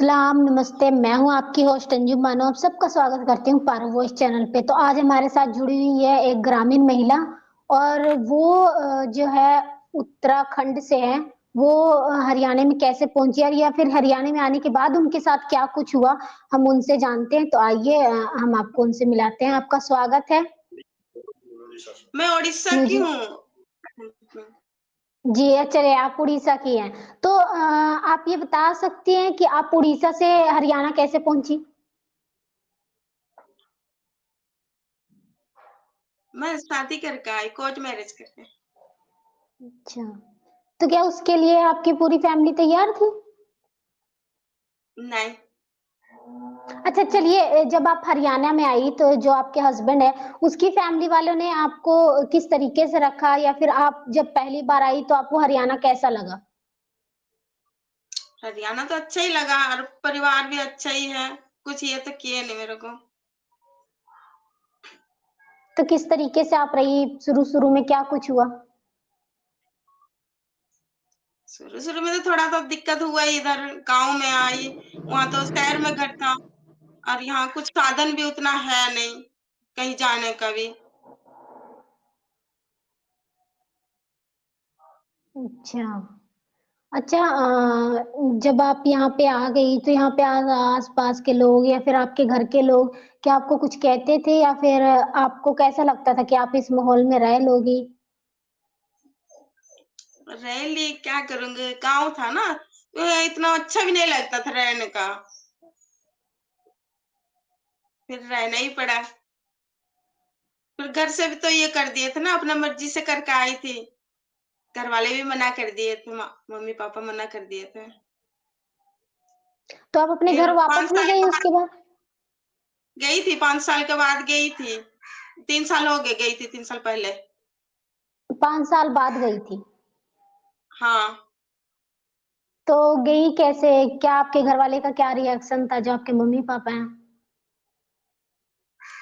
सलाम, नमस्ते। मैं हूँ आपकी होस्ट अंजुम बानो। आप सबका स्वागत करती हूँ पारो वॉइस चैनल पे। तो आज हमारे साथ जुड़ी हुई है एक ग्रामीण महिला और वो जो है उत्तराखंड से है। वो हरियाणा में कैसे पहुंची और या फिर हरियाणा में आने के बाद उनके साथ क्या कुछ हुआ, हम उनसे जानते हैं। तो आइए हम आपको उनसे मिलाते हैं। आपका स्वागत है। मैं उड़ीसा की मुझे हूँ। जी, चलिए आप उड़ीसा की हैं। तो आप ये बता सकती हैं कि आप उड़ीसा से हरियाणा कैसे पहुंची? मैं शादी करके आई, कोर्ट मैरिज करके। अच्छा, तो क्या उसके लिए आपकी पूरी फैमिली तैयार थी? नहीं, अच्छा चलिए, जब आप हरियाणा में आई तो जो आपके हस्बैंड है उसकी फैमिली वालों ने आपको किस तरीके से रखा, या फिर आप जब पहली बार आई तो आपको हरियाणा कैसा लगा? हरियाणा तो अच्छा ही लगा और परिवार भी अच्छा ही है। कुछ ये तो किए नहीं मेरे को। तो किस तरीके से आप रही, शुरू-शुरू में क्या कुछ हुआ? शुरू-शुरू में तो थोड़ा तो दिक्कत हुआ ही, इधर गाँव में आई, वहाँ तो शहर में घर था और यहाँ कुछ साधन भी उतना है नहीं, कहीं जाने का भी। अच्छा। अच्छा, जब आप यहाँ पे आ गई तो यहाँ पे आस-पास के लोग या फिर आपके घर के लोग क्या आपको कुछ कहते थे, या फिर आपको कैसा लगता था कि आप इस माहौल में रह लोगी? रह ली, क्या करूँगी, गाँव था ना, तो ये इतना अच्छा भी नहीं लगता था रहने का, फिर रहना ही पड़ा। फिर घर से भी तो ये कर दिए थे ना, अपना मर्ज़ी से करके आई थी। घरवाले भी मना कर दिए थे, मम्मी-पापा मना कर दिए थे। तो आप अपने फिर घर 5 वापस नहीं साल गई के बाद उसके बाद? गई थी, 5 साल के बाद गई थी। 3 साल हो गए गई थी, 3 साल पहले। 5 साल बाद गई थी। हाँ, तो गई कैसे? क्या आपके घरवाले का क्या रिएक्शन था, जो आपके मम्मी-पापा हैं?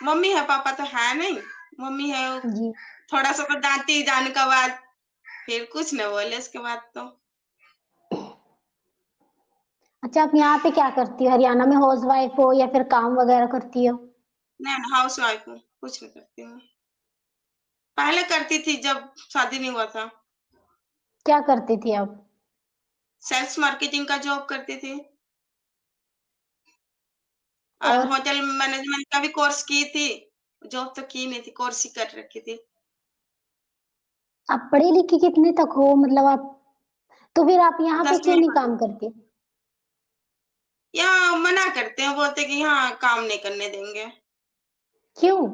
मम्मी है, पापा तो है नहीं। मम्मी है, वो जी। थोड़ा-सा तो डाँटी जाने के बाद, फिर कुछ नहीं बोले उसके बाद तो। अच्छा, आप यहाँ पे क्या करती हो? हरियाणा में हाउसवाइफ हो या फिर काम वगैरह करती हो? मैं हाउसवाइफ हूँ, कुछ नहीं करती हूँ। पहले करती थी जब शादी नहीं हुआ था। क्या करती थी आप? सेल्स मार्केटिंग का जॉब करती थी और और होटल मैनेजमेंट का भी कोर्स की थी। जॉब तो की नहीं थी, कोर्स ही कर रखी थी। आप पढ़ी-लिखी कितने तक हो? मतलब आप तो फिर आप यहाँ पे क्यों 10वीं नहीं में। काम करती? यहाँ मना करते हैं, बोलते हैं कि यहाँ काम नहीं करने देंगे। क्यों?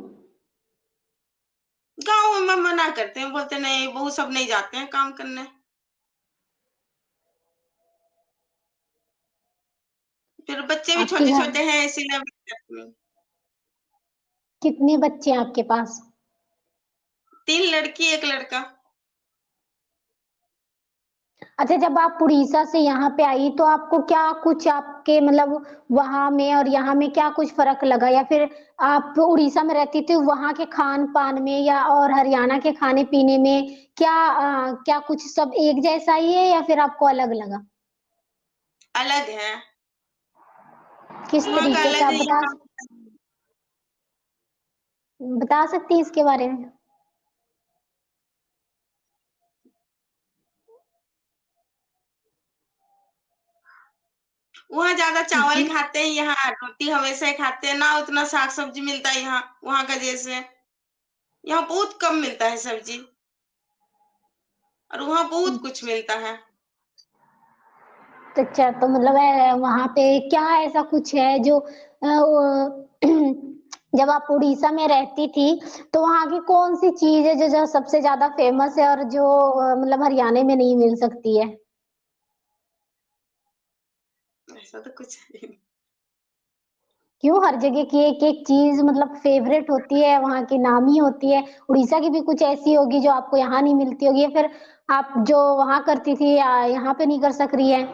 गाँव में मना करते हैं, बोलते नहीं, बहू सब नहीं जाते हैं काम करने। फिर बच्चे भी आपके घर छोटे-छोटे हैं इसीलिए मैं करती हूँ। कितने बच्चे हैं आपके पास? 3 लड़की, 1 लड़का। अच्छा, जब आप उड़ीसा से यहाँ पे आई तो आपको क्या कुछ आपके मतलब वहाँ में और यहाँ में क्या कुछ फ़र्क लगा, या फिर आप उड़ीसा में रहती थी, वहाँ के खान-पान में या और हरियाणा के खाने-पीने में क्या कुछ सब एक जैसा ही है या फिर आपको अलग लगा? अलग है, किस वहाँ का तरीके से अलग आप है, यहाँ का। बता सकती हैं इसके बारे में? वहाँ ज़्यादा चावल जी। खाते हैं, यहाँ रोटी हमेशा ही खाते हैं, ना उतना साग-सब्ज़ी मिलता है यहाँ, वहाँ का जैसे। यहाँ बहुत कम मिलता है सब्ज़ी और वहाँ बहुत कुछ मिलता है। अच्छा, तो मतलब वहाँ पे क्या ऐसा कुछ है जो वो जब आप उड़ीसा में रहती थी, तो वहाँ की कौन-सी चीज़ है जो सबसे ज़्यादा फ़ेमस है और जो मतलब हरियाणा में नहीं मिल सकती है? ऐसा तो कुछ नहीं। क्यों, हर जगह की एक-एक चीज़ मतलब फ़ेवरेट होती है, वहाँ की नामी होती है। उड़ीसा की भी कुछ ऐसी होगी जो आपको यहाँ नहीं मिलती होगी, या फिर आप जो वहाँ करती थी यहाँ पे नहीं कर सक रही हैं?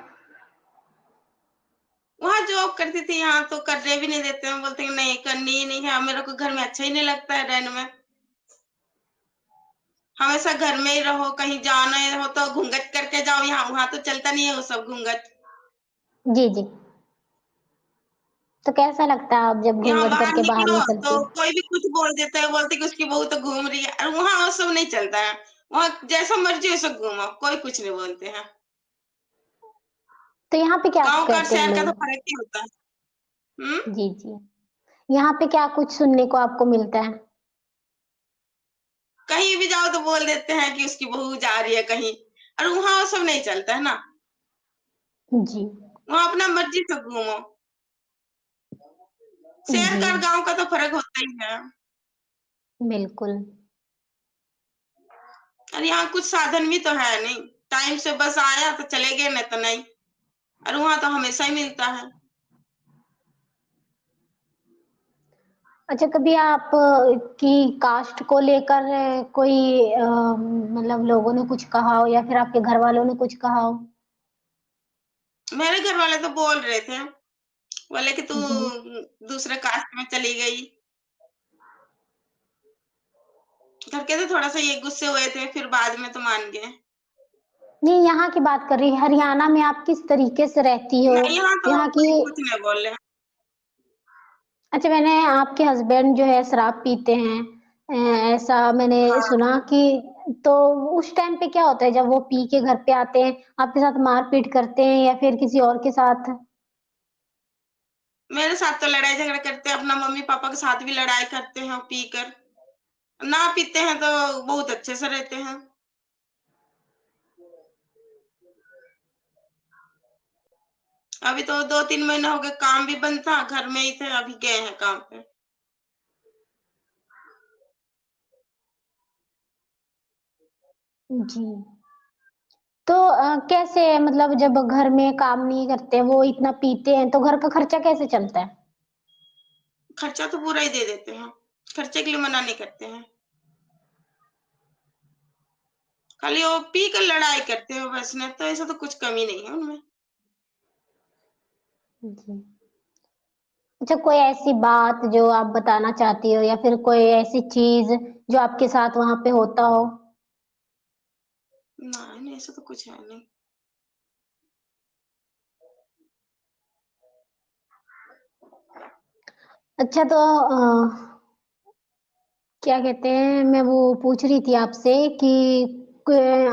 वहाँ जॉब करती थी, यहाँ तो करने भी नहीं देते हैं, बोलते हैं नहीं करनी ही नहीं है, मेरे को घर में अच्छा ही नहीं लगता है रहने में। हमेशा घर में ही रहो, कहीं जाना हो तो घूँघट करके जाओ, यहाँ वहाँ तो चलता नहीं है वो सब घूँघट। जी, जी। तो कैसा लगता है आप जब यहाँ घूँघट बाहर करके बाहर निकलो तो निकलती हैं? कोई भी कुछ बोल देता है, बोलते कि उसकी बहू तो घूम रही है, और वहाँ वो सब नहीं चलता है। वहाँ जैसा मर्ज़ी वैसा घूमो, कोई कुछ नहीं बोलते हैं। तो यहाँ पे क्या गाँव का और कहते हैं शहर का तो लोग? फ़र्क ही होता है। हुँ? जी, जी। यहाँ पे क्या कुछ सुनने को आपको मिलता है? कहीं भी जाओ तो बोल देते हैं कि उसकी बहू जा रही है कहीं, और वहाँ वो सब नहीं चलता है ना। जी, वहाँ अपना मर्ज़ी से घूमो। शहर जी, का और गाँव का तो फ़र्क होता ही है। बिल्कुल। और यहाँ कुछ साधन भी तो है नहीं। टाइम से बस आया तो चले गए, नहीं तो नहीं। और वहाँ तो हमेशा ही मिलता है। अच्छा, कभी आप की कास्ट को लेकर कोई मतलब लोगों ने कुछ कहा हो या फिर आपके घर वालों ने कुछ कहा हो? मेरे घर वाले तो बोल रहे थे, बोले कि तू जी। दूसरे कास्ट में चली गई। घर के तो थोड़ा-सा ये गुस्से हुए थे, फिर बाद में तो मान गए। नहीं, यहाँ की बात कर रही हरियाणा में आप किस तरीके से रहती हो? नहीं, यहाँ तो यहाँ की कोई कुछ नहीं बोले। अच्छा, मैंने आपके हस्बैंड जो है शराब पीते हैं ऐसा मैंने हाँ, सुना कि तो उस टाइम पे क्या होता है जब वो पी के घर पे आते हैं, आपके साथ मार-पीट करते हैं या फिर किसी और के साथ? मेरे साथ तो लड़ाई-झगड़ा करते हैं, अपना मम्मी-पापा के साथ भी लड़ाई करते हैं पीकर। ना पीते हैं तो बहुत अच्छे से रहते हैं। अभी तो 2-3 महीने हो गए, काम भी बंद था, घर में ही थे, अभी गए हैं काम पे। जी। तो कैसे मतलब जब घर में काम नहीं करते, वो इतना पीते हैं, तो घर का खर्चा कैसे चलता है? खर्चा तो पूरा ही दे देते हैं, खर्चे के लिए मना नहीं करते हैं। खाली वो पी कर लड़ाई करते हो बस, नहीं तो ऐसा तो कुछ कमी नहीं है उनमें। जी। अच्छा, कोई ऐसी बात जो आप बताना चाहती हो या फिर कोई ऐसी चीज़ जो आपके साथ वहाँ पे होता हो? नहीं, ऐसा तो कुछ है नहीं। अच्छा तो क्या कहते हैं, मैं वो पूछ रही थी आपसे कि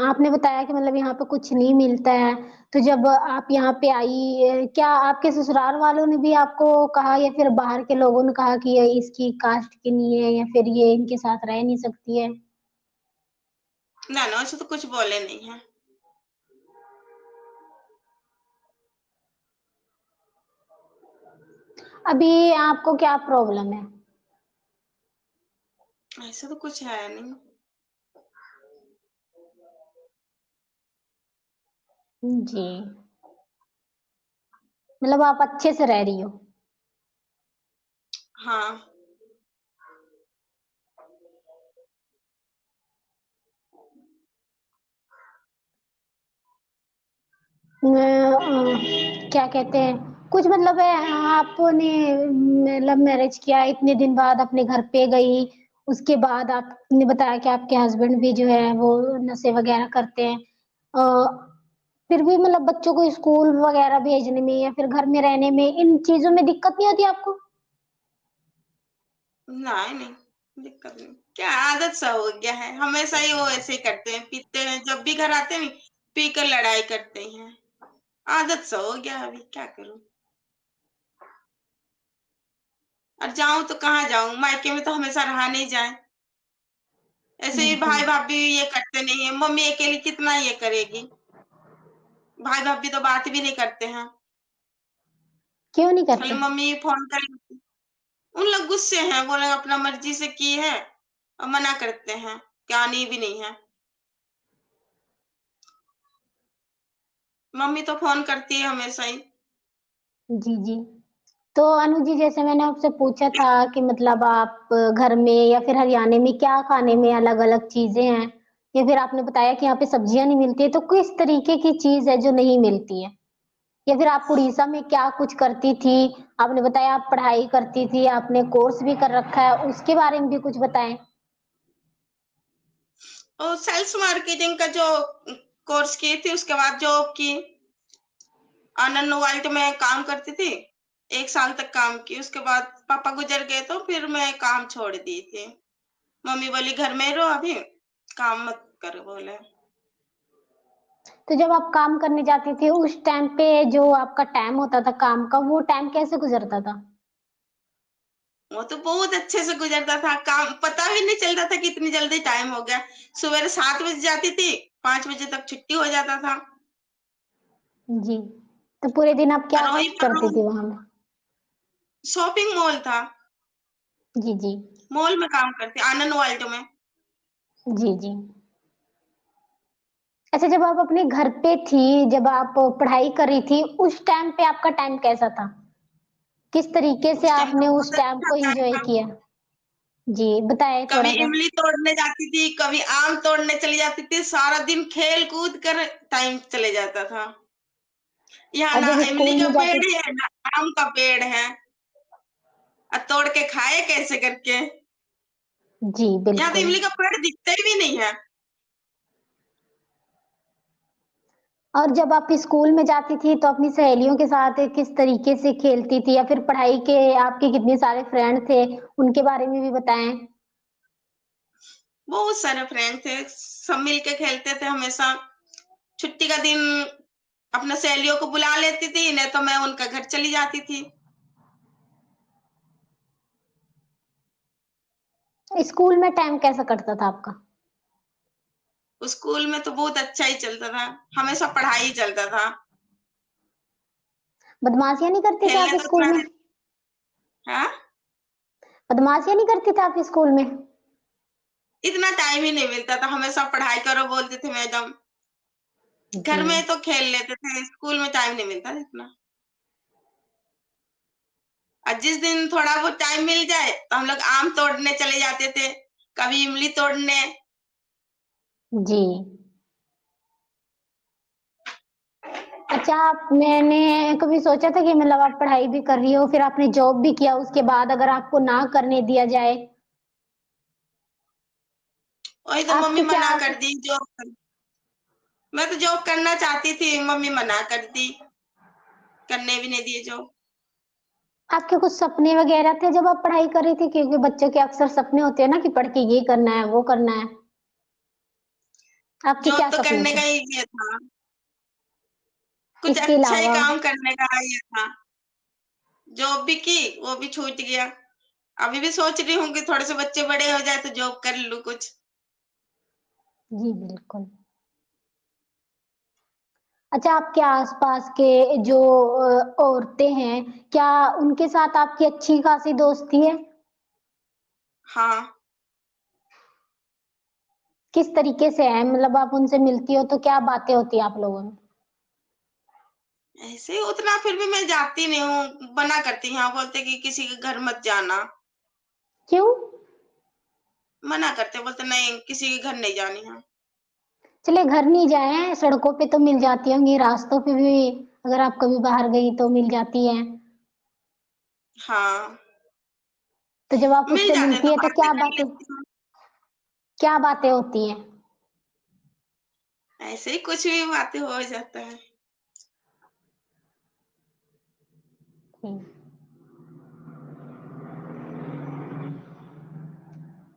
आपने बताया कि मतलब यहाँ पे कुछ नहीं मिलता है, तो जब आप यहाँ पे आई क्या आपके ससुराल वालों ने भी आपको कहा या फिर बाहर के लोगों ने कहा कि ये इसकी कास्ट की नहीं है या फिर ये इनके साथ रह नहीं सकती है? ना, ना, ऐसा तो कुछ बोले नहीं हैं। अभी आपको क्या प्रॉब्लम है? ऐसा तो कुछ है नहीं। जी, मतलब आप अच्छे से रह रही हो। हाँ, क्या कहते हैं कुछ मतलब है आपने लव मैरिज किया इतने दिन बाद अपने घर पे गई उसके बाद आपने बताया कि आपके हस्बैंड भी जो है वो नशे वगैरह करते हैं फिर भी मतलब बच्चों को स्कूल वगैरह भेजने में या फिर घर में रहने में इन चीजों में दिक्कत नहीं होती आपको? नहीं, नहीं, दिक्कत नहीं। क्या आदत सा हो गया है, हमेशा ही वो ऐसे ही करते हैं, पीते हैं, जब भी घर आते हैं पी कर लड़ाई करते हैं। आदत सा हो गया अभी, क्या करूँ? और जाऊँ तो कहाँ जाऊँ? मायके में तो हमेशा रहा नहीं जाए। ऐसे ही बिल्कुल। भाई-भाभी ये करते नहीं है, मम्मी अकेली कितना ये करेगी? भाई-भाभी तो बात भी नहीं करते हैं, क्यों नहीं खाली करते? मम्मी फ़ोन कर उन लोग गुस्से हैं, वो लोग अपना मर्ज़ी से की है और मना करते हैं कि आनी भी नहीं है। मम्मी तो फ़ोन करती है हमेशा ही। जी, जी। तो अनु जी जैसे मैंने आपसे पूछा था कि मतलब आप घर में या फिर हरियाणा में क्या खाने में अलग-अलग चीज़ें हैं? या फिर आपने बताया कि यहाँ पे सब्जियाँ नहीं मिलती है, तो किस तरीके की चीज़ है जो नहीं मिलती है? या फिर आप उड़ीसा में क्या कुछ करती थी? आपने बताया आप पढ़ाई करती थी, आपने कोर्स भी कर रखा है, उसके बारे में भी कुछ बताएँ? और सेल्स मार्केटिंग का जो कोर्स की थी, उसके बाद जॉब की। आनंद मोबाइल में काम करती थी। 1 साल तक काम की, उसके बाद पापा गुज़र गए तो फिर मैं काम छोड़ दी थी। मम्मी बोली घर में रहो अभी, काम मत करो बोले। तो जब आप काम करने जाती थी उस टाइम पे जो आपका टाइम होता था काम का, वो टाइम कैसे गुजरता था? वो तो बहुत अच्छे से गुज़रता था, काम पता भी नहीं चलता था कि इतनी जल्दी टाइम हो गया। सुबेरे 7 बजे जाती थी, 5 बजे तक छुट्टी हो जाता था। जी। तो पूरे दिन आप क्या और वहीं पर करती थी वहाँ पे? शॉपिंग मॉल था, जी, जी। मॉल में काम करती आनंद वर्ल्ड में। जी, जी। अच्छा, जब आप अपने घर पे थी, जब आप पढ़ाई कर रही थी, उस टाइम पे आपका टाइम कैसा था? किस तरीके से उस टाइम तो आपने उस बहुत टाइम अच्छा को टाइम एन्जॉय था। किया? जी, बताएँ कभी थोड़ा-सा। इमली तोड़ने जाती थी, कभी आम तोड़ने चली जाती थी, सारा दिन खेल-कूद कर टाइम चले जाता था। यहाँ और ना जब इमली स्कूल का में पेड़ जाती है, ना आम का पेड़ है। तोड़ के खाए कैसे करके? जी, यहाँ तो बिल्कुल। इमली का पेड़ दिखता ही भी नहीं है। और जब आप स्कूल में जाती थी तो अपनी सहेलियों के साथ किस तरीके से खेलती थी या फिर पढ़ाई के आपके कितने सारे फ्रेंड थे, उनके बारे में भी बताएँ? बहुत सारे फ्रेंड थे, सब मिल के खेलते थे हमेशा। छुट्टी का दिन अपने सहेलियों को बुला लेती थी, नहीं तो मैं उनका घर चली जाती थी। स्कूल में टाइम कैसा कटता था आपका? स्कूल में तो बहुत अच्छा ही चलता था, हमेशा पढ़ाई ही चलता था। बदमाशियाँ नहीं करते थे खेलने आप तो स्कूल उतना में? देर हाँ? बदमाशियाँ नहीं करते थे आप स्कूल में? इतना टाइम ही नहीं मिलता था, हमेशा पढ़ाई करो बोलते थे मैडम। जी। घर में तो खेल लेते थे, स्कूल में टाइम नहीं मिलता था इतना। और जिस दिन थोड़ा बहुत टाइम मिल जाए, तो हम लोग आम तोड़ने चले जाते थे, कभी इमली तोड़ने। जी। अच्छा, आप मैंने कभी सोचा था कि मतलब आप पढ़ाई भी कर रही हो, फिर आपने जॉब भी किया, उसके बाद अगर आपको ना करने दिया जाए, वही तो मम्मी आपके क्या मना कर दी जॉब। मैं तो जॉब करना चाहती थी, मम्मी मना कर दी, करने भी नहीं दिए जॉब। आपके कुछ सपने वगैरह थे जब आप पढ़ाई कर रही थी? क्योंकि बच्चों के अक्सर सपने होते हैं ना कि पढ़ के ये करना है, वो करना है। आपके क्या जॉब तो सपने करने थे? का ही ये था, कुछ इसके अच्छा ही अलावा काम करने का ये था। जॉब भी की, वो भी छूट गया। अभी भी सोच रही हूँ कि थोड़े से बच्चे बड़े हो जाए तो जॉब कर लूँ कुछ। जी, बिल्कुल। अच्छा, आपके आस-पास के जो औरतें हैं, क्या उनके साथ आपकी अच्छी खासी दोस्ती है? हाँ, किस तरीके से है? मतलब आप उनसे मिलती हो तो क्या बातें होती हैं आप लोगों में? ऐसे ही उतना फिर भी मैं जाती नहीं हूँ, मना करती हैं, बोलते कि किसी के घर मत जाना। क्यों? मना करते, बोलते नहीं किसी के घर नहीं जानी है। चलिए, घर नहीं जाएँ, सड़कों पे तो मिल जाती होंगी, रास्तों पे भी अगर आप कभी बाहर गई तो मिल जाती हैं। हाँ, तो जब आप मिल उससे जाते मिलती तो है तो बातें कर लेती हूँ। क्या बातें होती हैं? ऐसे ही कुछ भी बातें हो जाता है। हुँ।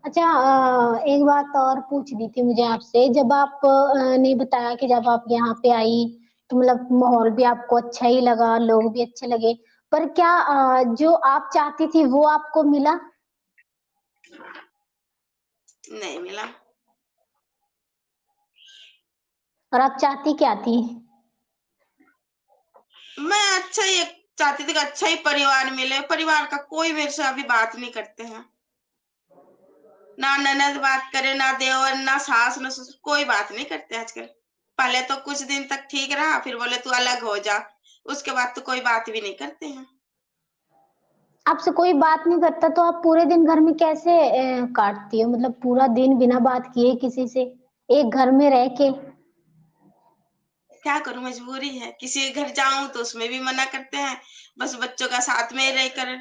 अच्छा, एक बात और पूछनी थी मुझे आपसे, जब आप ने बताया कि जब आप यहाँ पे आई, तो मतलब माहौल भी आपको अच्छा ही लगा, लोग भी अच्छे लगे, पर क्या जो आप चाहती थी वो आपको मिला? नहीं मिला। और आप चाहती क्या थी? मैं अच्छा ही चाहती थी कि अच्छा ही परिवार मिले, परिवार का कोई मेरे से अभी बात नहीं करते हैं। ना ननद बात करे, ना देवर, ना सास, ना ससुर, कोई बात नहीं करते आजकल। पहले तो कुछ दिन तक ठीक रहा, फिर बोले तू अलग हो जा। उसके बाद तो कोई बात भी नहीं करते हैं। आपसे कोई बात नहीं करता तो आप पूरे दिन घर में कैसे काटती हो? मतलब पूरा दिन बिना बात किए किसी से, एक घर में रह के? क्या करूँ, मजबूरी है। किसी के घर जाऊँ तो उसमें भी मना करते हैं। बस बच्चों का साथ में ही रहकर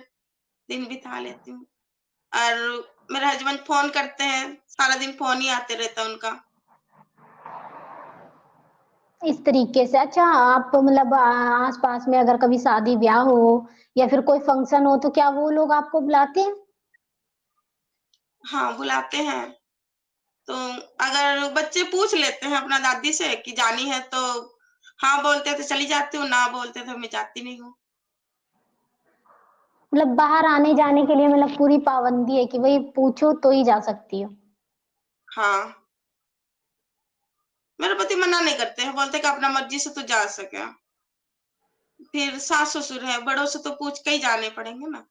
दिन बिता लेती हूँ। और मेरे हस्बैंड फ़ोन करते हैं, सारा दिन फ़ोन ही आते रहता है उनका। इस तरीके से। अच्छा, आप मतलब आस-पास में अगर कभी शादी ब्याह हो या फिर कोई फंक्शन हो तो क्या वो लोग आपको बुलाते हैं? हाँ, बुलाते हैं। तो अगर बच्चे पूछ लेते हैं अपना दादी से कि जानी है तो हाँ बोलते हैं तो चली जाती हूँ, ना बोलते तो मैं जाती नहीं हूँ। मतलब बाहर आने-जाने के लिए मतलब पूरी पाबंदी है कि भई पूछो तो ही जा सकती हो। हाँ, मेरे पति मना नहीं करते हैं, बोलते हैं कि अपना मर्ज़ी से तू जा सके। फिर सास-ससुर है, बड़ों से तो पूछ के ही जाने पड़ेंगे ना।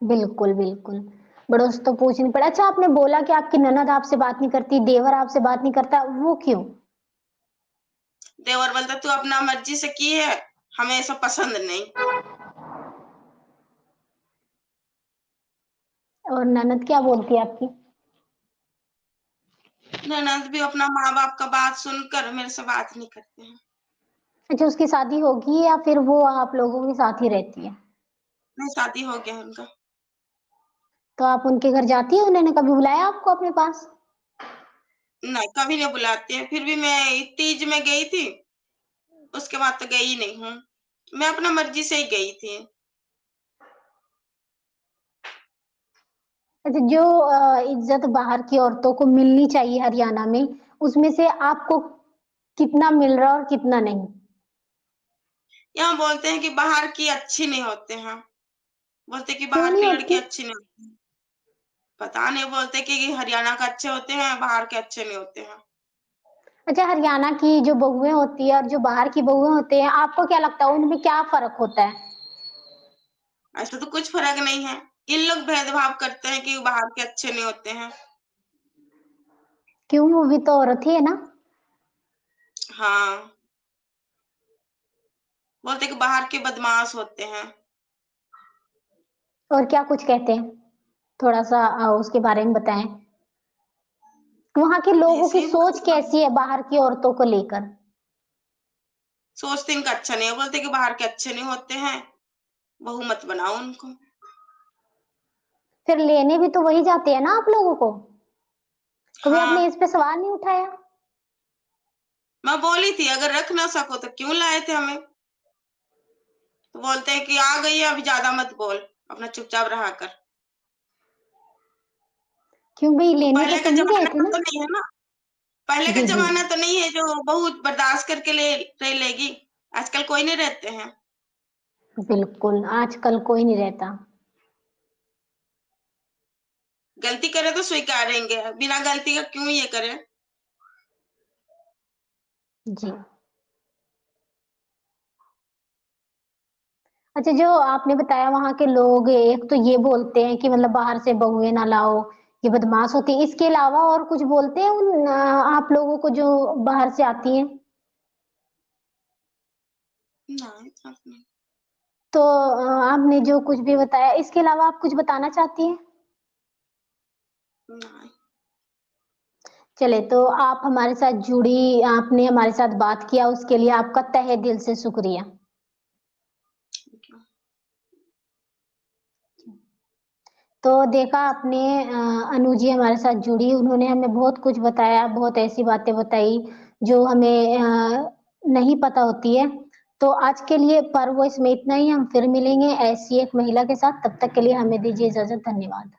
बिल्कुल, बिल्कुल। बड़ों से तो पूछनी पड़े। अच्छा, आपने बोला कि आपकी ननद आपसे बात नहीं करती, देवर आपसे बात नहीं करता, वो क्यों? देवर बोलता तू अपना मर्ज़ी से की है, हमें ऐसा पसंद नहीं। और ननद क्या बोलती है आपकी? ननद भी अपना माँ-बाप का बात सुनकर मेरे से बात नहीं करते हैं। अच्छा, उसकी शादी होगी या फिर वो आप लोगों के साथ ही रहती है? नहीं, शादी हो गया है उनका। तो आप उनके घर जाती हैं? उन्होंने कभी बुलाया आपको अपने पास? नहीं, कभी नहीं बुलाते हैं, फिर भी मैं तीज में गई थी, उसके बाद तो गई ही नहीं हूँ। मैं अपना मर्ज़ी से ही गई थी। अच्छा, जो इज़्ज़त बाहर की औरतों को मिलनी चाहिए हरियाणा में, उसमें से आपको कितना मिल रहा है और कितना नहीं? यहाँ बोलते हैं कि बाहर की अच्छी नहीं होते हैं, बोलते हैं कि क्यों बाहर नहीं की लड़की होती? अच्छी नहीं होती। पता नहीं, बोलते हैं कि हरियाणा का अच्छे होते हैं, बाहर के अच्छे नहीं होते हैं। अच्छा, हरियाणा की जो बहुएँ होती हैं और जो बाहर की बहुएँ होती हैं, आपको क्या लगता है उनमें क्या फ़र्क होता है? ऐसा तो कुछ फ़र्क नहीं है। इन लोग भेदभाव करते हैं कि बाहर के अच्छे नहीं होते हैं। क्यों? वो भी तो औरत ही है ना? हाँ, बोलते हैं कि बाहर के बदमाश होते हैं। और क्या कुछ कहते हैं? थोड़ा-सा उसके बारे में बताएँ। वहाँ के लोगों ऐसे की ही सोच बोलते हैं। कैसी है बाहर की औरतों को लेकर? सोचते इनका अच्छा नहीं है, बोलते हैं कि बाहर के अच्छे नहीं होते हैं, बहू मत बनाओ उनको। फिर लेने भी तो वही जाते हैं ना आप लोगों को? कभी हाँ, आपने इस पे सवाल नहीं उठाया? मैं बोली थी अगर रख ना सको तो क्यों लाए थे हमें? तो बोलते हैं कि आ गई है अभी ज़्यादा मत बोल, अपना चुपचाप रहा कर। क्यों भई तो लेने तो पहले का तुम ही गए ज़माना थे ना? तो नहीं है ना, पहले का जी, जी। ज़माना तो नहीं है जो बहू बर्दाश्त करके ले रह लेगी। आजकल कोई नहीं रहते हैं। बिल्कुल, आजकल कोई नहीं रहता। गलती करे तो स्वीकारेंगे, बिना गलती का क्यों ये करें? जी। अच्छा, जो आपने बताया वहाँ के लोग एक तो ये बोलते हैं कि मतलब बाहर से बहुएँ ना लाओ, ये बदमाश होती है। इसके अलावा और कुछ बोलते हैं आप लोगों को जो बाहर से आती हैं? नहीं, ऐसा नहीं। तो आपने जो कुछ भी बताया, इसके अलावा आप कुछ बताना चाहती हैं? नहीं, चलिए, तो आप हमारे साथ जुड़ी, आपने हमारे साथ बात किया, उसके लिए आपका तहे दिल से शुक्रिया। ठीक है। तो देखा आपने, अनु जी हमारे साथ जुड़ी, उन्होंने हमें बहुत कुछ बताया, बहुत ऐसी बातें बताई जो हमें नहीं पता होती है। तो आज के लिए पर वो इसमें इतना ही, हम फिर मिलेंगे ऐसी एक महिला के साथ, तब तक के लिए हमें दीजिए इजाज़त, धन्यवाद।